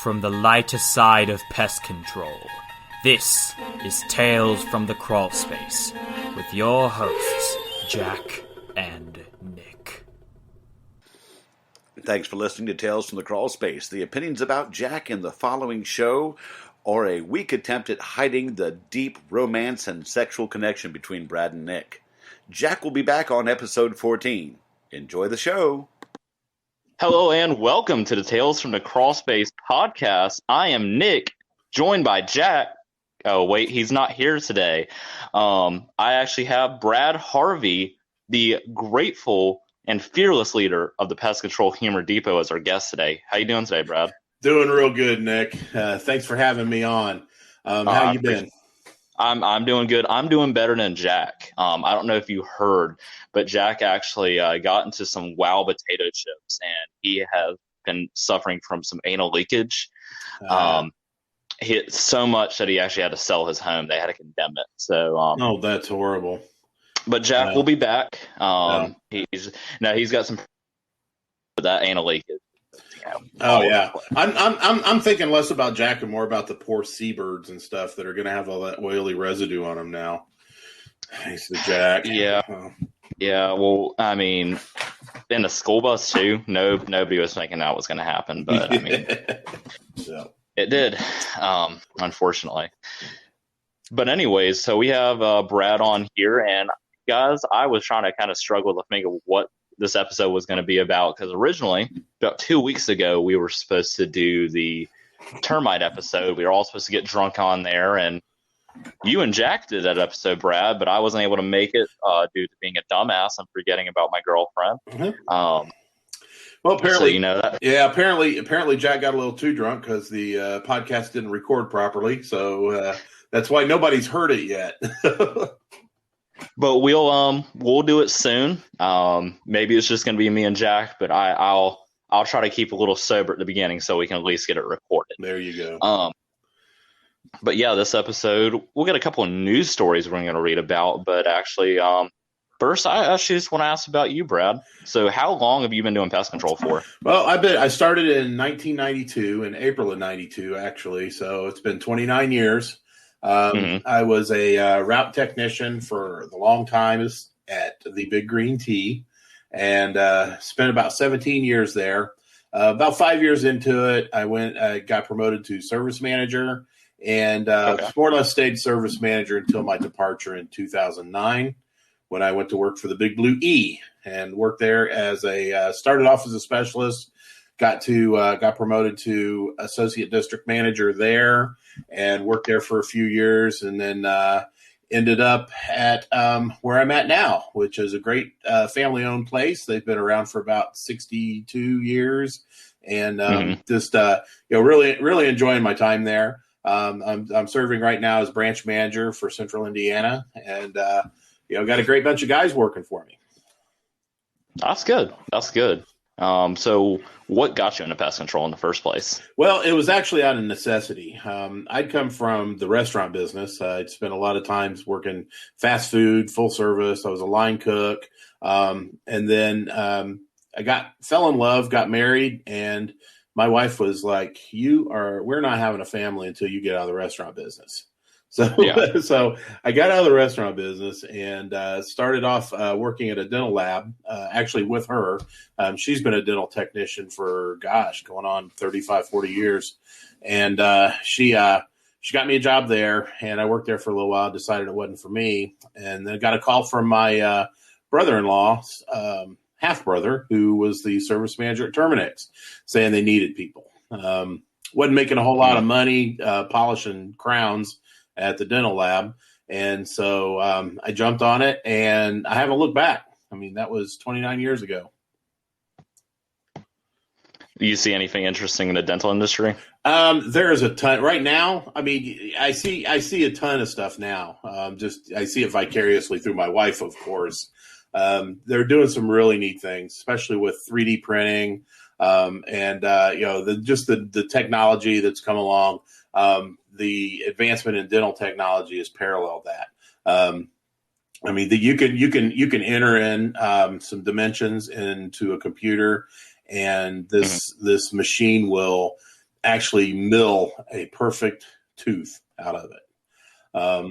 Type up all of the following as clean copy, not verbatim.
from the lighter side of pest control. This is Tales from the Crawl Space with your hosts, Jack and Nick. Thanks for listening to Tales from the Crawl Space. The opinions about Jack in the following show are a weak attempt at hiding the deep romance and sexual connection between Brad and Nick. Jack will be back on episode 14. Enjoy the show. Hello and welcome to the Tales from the Crawl Space podcast. I am Nick, joined by Jack. Oh, wait, he's not here today. I actually have Brad Harvey, the grateful and fearless leader of the Pest Control Humor Depot, as our guest today. How you doing today, Brad? Doing real good, Nick. Thanks for having me on. How you been? I'm doing good. I'm doing better than Jack. I don't know if you heard, but Jack actually got into some wow potato chips, and he has been suffering from some anal leakage. So much that he actually had to sell his home. They had to condemn it. So, that's horrible. But Jack will be back. He's got some that anal leakage. Yeah. I'm thinking less about Jack and more about the poor seabirds and stuff that are going to have all that oily residue on them now. Thanks to Jack. Yeah. Yeah. Well, I mean, in the school bus too. Nobody was thinking that was going to happen, but I mean, it did. Unfortunately. But anyways, so we have Brad on here, and guys, I was trying to kind of struggle to think of what this episode was going to be about, because originally, about 2 weeks ago, we were supposed to do the termite episode. We were all supposed to get drunk on there, and you and Jack did that episode, Brad, but I wasn't able to make it due to being a dumbass and forgetting about my girlfriend. Mm-hmm. Well, apparently, so you know that. Yeah, apparently Jack got a little too drunk because the podcast didn't record properly, so that's why nobody's heard it yet. But we'll do it soon. Maybe it's just going to be me and Jack, but I'll try to keep a little sober at the beginning so we can at least get it recorded. There you go. But yeah, this episode we'll get a couple of news stories we're going to read about. But actually, first I actually just want to ask about you, Brad. So how long have you been doing pest control for? Well, I started in 1992, in April of '92, actually. So it's been 29 years. I was a route technician for the long time at the Big Green Tea, and spent about 17 years there. About 5 years into it, I got promoted to service manager, and more or less stayed service manager until my departure in 2009, when I went to work for the Big Blue E, and worked there as started off as a specialist. Got promoted to associate district manager there, and worked there for a few years, and then ended up at where I'm at now, which is a great family-owned place. They've been around for about 62 years, and really, really enjoying my time there. I'm serving right now as branch manager for Central Indiana, and got a great bunch of guys working for me. That's good. So what got you into pest control in the first place? Well, it was actually out of necessity. I'd come from the restaurant business. I'd spent a lot of times working fast food, full service. I was a line cook. And then I fell in love, got married, and my wife was like, we're not having a family until you get out of the restaurant business. So I got out of the restaurant business and started off working at a dental lab, actually with her. She's been a dental technician for, going on 35, 40 years. And she got me a job there, and I worked there for a little while, decided it wasn't for me. And then got a call from my brother-in-law's half-brother, who was the service manager at Terminix, saying they needed people. Wasn't making a whole lot of money polishing crowns at the dental lab. And so I jumped on it, and I haven't looked back. I mean, that was 29 years ago. Do you see anything interesting in the dental industry? There is a ton right now. I mean, I see a ton of stuff now. I see it vicariously through my wife, of course. They're doing some really neat things, especially with 3D printing, and the technology that's come along. The advancement in dental technology has paralleled that. I mean, you can enter in some dimensions into a computer, and this machine will actually mill a perfect tooth out of it.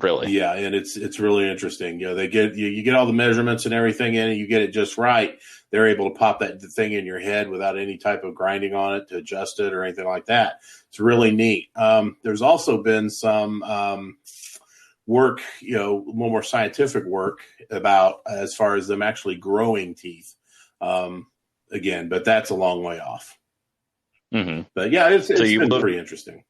Really? Yeah, and it's really interesting. You get all the measurements and everything in, and you get it just right. They're able to pop that thing in your head without any type of grinding on it to adjust it or anything like that. It's really neat. There's also been some work, a little more scientific work about as far as them actually growing teeth. Again, but that's a long way off. Mm-hmm. But yeah, it's been pretty interesting.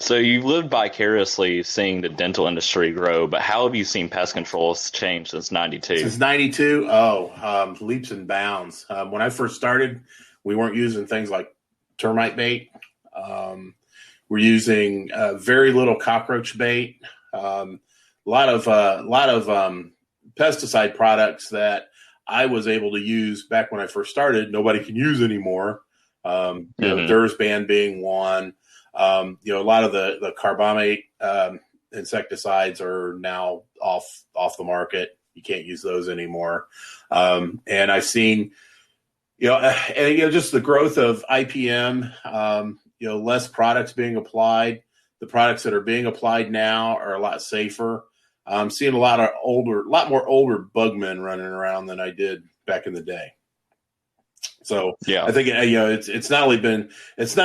So you've lived vicariously seeing the dental industry grow, but how have you seen pest control change since 92? Since 92? Leaps and bounds. When I first started, we weren't using things like termite bait. We're using very little cockroach bait. A lot of pesticide products that I was able to use back when I first started, nobody can use anymore. Dursban being one. A lot of the carbamate insecticides are now off the market. You can't use those anymore. And I've seen, just the growth of IPM, less products being applied. The products that are being applied now are a lot safer. I'm seeing a lot more older bugmen running around than I did back in the day. So yeah, I think it's not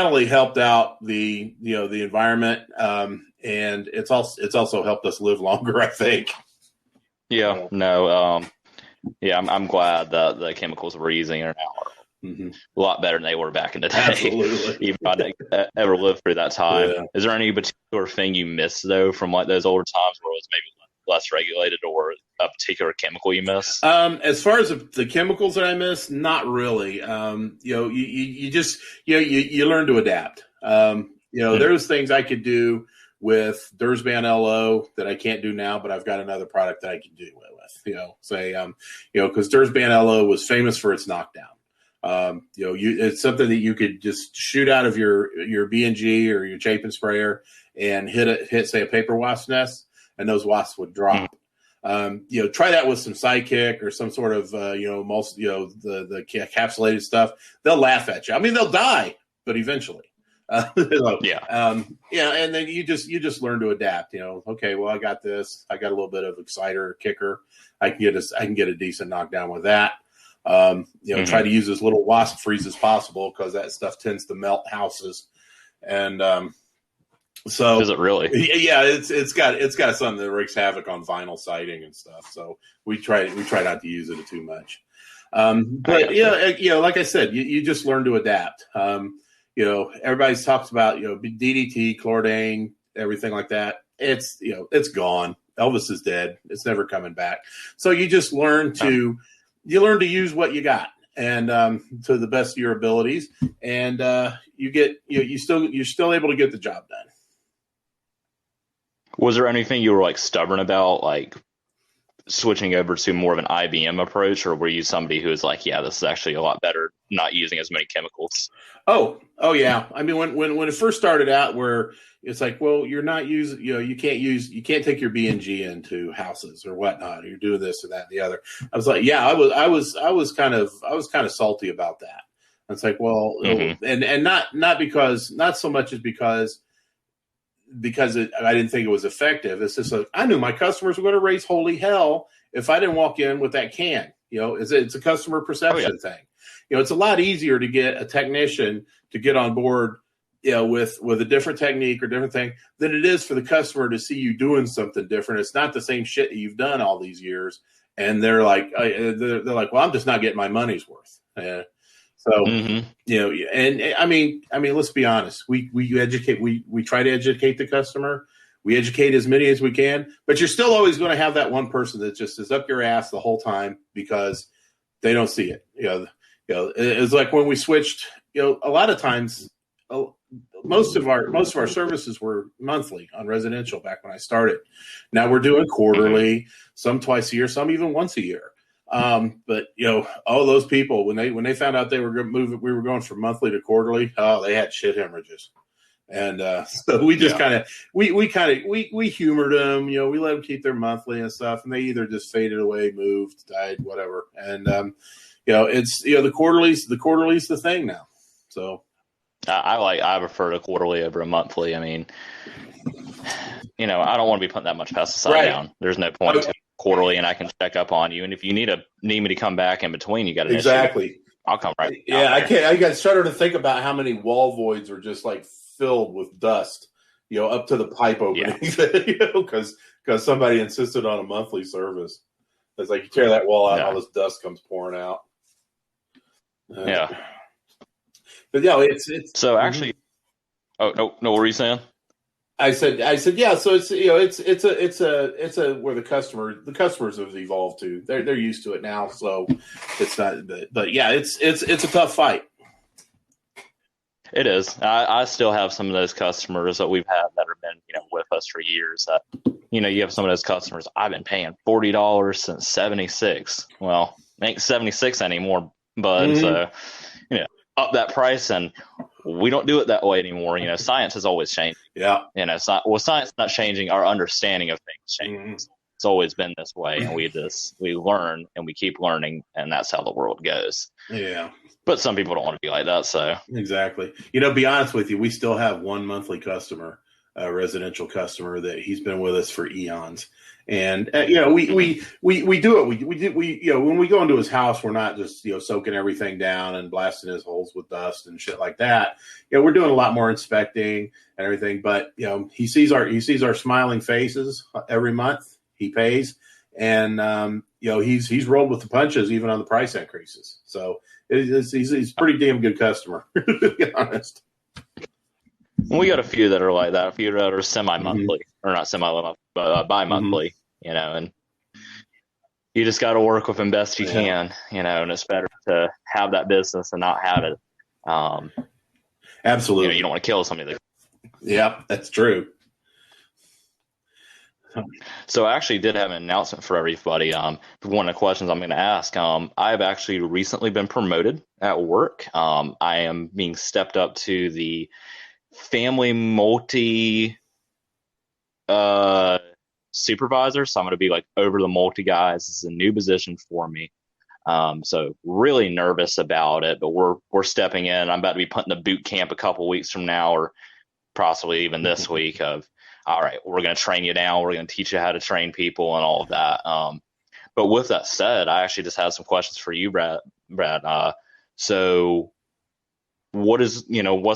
only helped out the environment, and it's also helped us live longer, I think. Yeah, no, I'm glad that the chemicals we're using are now a lot better than they were back in the day. Absolutely. Even if I didn't ever lived through that time. Yeah. Is there any particular thing you miss though from like those older times where it was maybe less regulated, or a particular chemical you miss? As far as the chemicals that I miss, not really. You just learn to adapt. There's things I could do with Dursban LO that I can't do now, but I've got another product that I can do it with. Because Dursban LO was famous for its knockdown. It's something that you could just shoot out of your B&G or your Chapin sprayer and hit say a paper wasp nest, and those wasps would drop. Try that with some Sidekick or some sort of, the encapsulated stuff. They'll laugh at you. I mean, they'll die, but eventually. And then you just learn to adapt. Okay, well, I got this. I got a little bit of exciter, kicker. I can get a decent knockdown with that. Try to use as little wasp freeze as possible because that stuff tends to melt houses. And so is it really? Yeah, it's got something that wreaks havoc on vinyl siding and stuff. So we try not to use it too much. But like I said, you just learn to adapt. Everybody talks about DDT, chlordane, everything like that. It's gone. Elvis is dead. It's never coming back. So you just learn to use what you got, and to the best of your abilities, and you're still able to get the job done. Was there anything you were like stubborn about, like switching over to more of an IBM approach, or were you somebody who was like, yeah, this is actually a lot better not using as many chemicals? Oh yeah. I mean, when it first started out, where it's like, well, you're not using, you can't take your B&G into houses or whatnot. Or you're doing this or that and the other. I was like, yeah, I was kind of salty about that. It's like, well, and not so much as because I didn't think it was effective. It's just like, I knew my customers were going to raise holy hell if I didn't walk in with that can. It's a customer perception thing. It's a lot easier to get a technician to get on board, with a different technique or different thing than it is for the customer to see you doing something different. It's not the same shit that you've done all these years, and they're like, well, I'm just not getting my money's worth. And I mean, let's be honest. We educate. We try to educate the customer. We educate as many as we can, but you're still always going to have that one person that just is up your ass the whole time because they don't see it. It's like when we switched. A lot of times, most of our services were monthly on residential back when I started. Now we're doing quarterly, some twice a year, some even once a year. But all those people when they found out they were going to move, we were going from monthly to quarterly. Oh, they had shit hemorrhages, and so we just we humored them. We let them keep their monthly and stuff, and they either just faded away, moved, died, whatever. And it's the quarterly's the thing now. So I prefer a quarterly over a monthly. I mean, I don't want to be putting that much pesticide down. There's no point to quarterly, and I can check up on you. And if you need me to come back in between, you got an issue, I'll come right. Yeah, I can't. I got started to think about how many wall voids are just like filled with dust, up to the pipe openings, because somebody insisted on a monthly service. It's like you tear that wall out, and all this dust comes pouring out. But it's so actually. Oh no! What were you saying? I said yeah. So it's it's a where the customers have evolved to. They're used to it now, so it's not. But yeah, it's a tough fight. It is. I still have some of those customers that we've had that have been with us for years. That you have some of those customers. I've been paying $40 since '76. Well, it ain't '76 anymore, but so up that price, and we don't do it that way anymore. Science has always changed. Yeah. Science not changing. Our understanding of things changes. It's always been this way, and we learn and we keep learning, and that's how the world goes. Yeah. But some people don't want to be like that. So exactly. Be honest with you, we still have one monthly customer, a residential customer that he's been with us for eons. And we do it. We when we go into his house, we're not just soaking everything down and blasting his holes with dust and shit like that. We're doing a lot more inspecting and everything. But he sees our smiling faces every month. He pays, and he's rolled with the punches even on the price increases. So he's a pretty damn good customer, to be honest. We got a few that are like that. A few that are semi-monthly, or not semi-monthly, but bi-monthly. And you just got to work with them best you can. And it's better to have that business and not have it. Absolutely, you don't want to kill somebody. Yeah, that's true. So I actually did have an announcement for everybody. One of the questions I'm going to ask, I've actually recently been promoted at work. I am being stepped up to the family multi supervisor. So I'm going to be like over the multi guys. This is a new position for me. So really nervous about it, but we're stepping in. I'm about to be put in the boot camp a couple weeks from now, or possibly even this week of, all right, we're going to train you down. We're going to teach you how to train people and all of that. But with that said, I actually just had some questions for you, Brad. So what's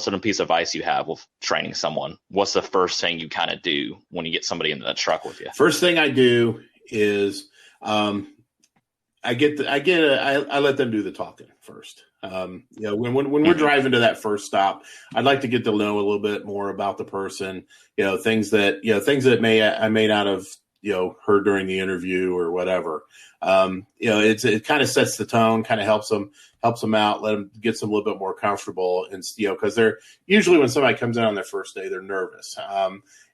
a piece of advice you have with training someone? What's the first thing you kind of do when you get somebody into that truck with you? First thing I do is I let them do the talking first. When we're driving to that first stop, I'd like to get to know a little bit more about the person, things that I may not have, heard during the interview or whatever. It kind of sets the tone, kind of helps them out, let them get some a little bit more comfortable, and because they're usually, when somebody comes in on their first day, they're nervous.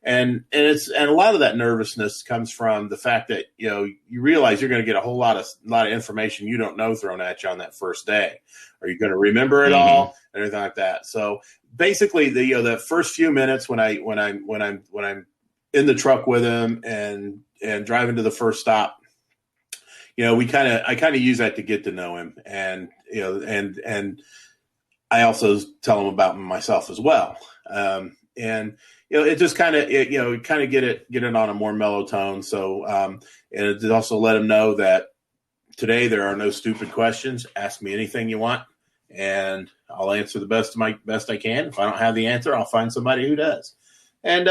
And a lot of that nervousness comes from the fact that, you realize you're going to get a whole lot of information you don't know thrown at you on that first day. Are you going to remember it all and everything like that? So basically the first few minutes when I'm in the truck with him and driving to the first stop, I kind of use that to get to know him, and I also tell him about myself as well. It just kind of get it on a more mellow tone. So, and it also let him know that today there are no stupid questions. Ask me anything you want, and I'll answer the best I can. If I don't have the answer, I'll find somebody who does. And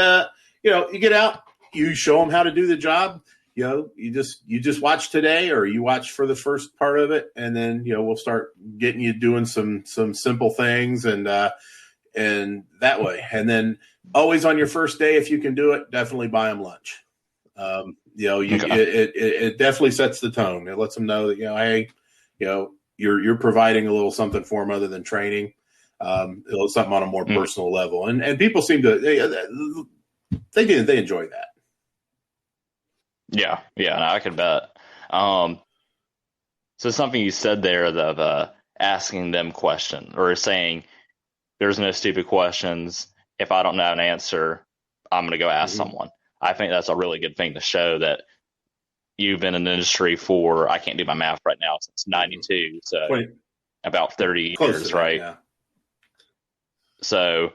you get out, you show them how to do the job. You just watch today, or you watch for the first part of it, and then we'll start getting you doing some simple things, and that way. And then always on your first day, if you can do it, definitely buy them lunch. It definitely sets the tone. It lets them know that hey, you're providing a little something for them other than training. Something on a more personal level, and people seem to they enjoy that. Yeah, no, I could bet. So something you said there of asking them questions, or saying there's no stupid questions. If I don't know an answer, I'm going to go ask someone. I think that's a really good thing to show that you've been in the industry for, I can't do my math right now, since 92, so about 30 years, right? So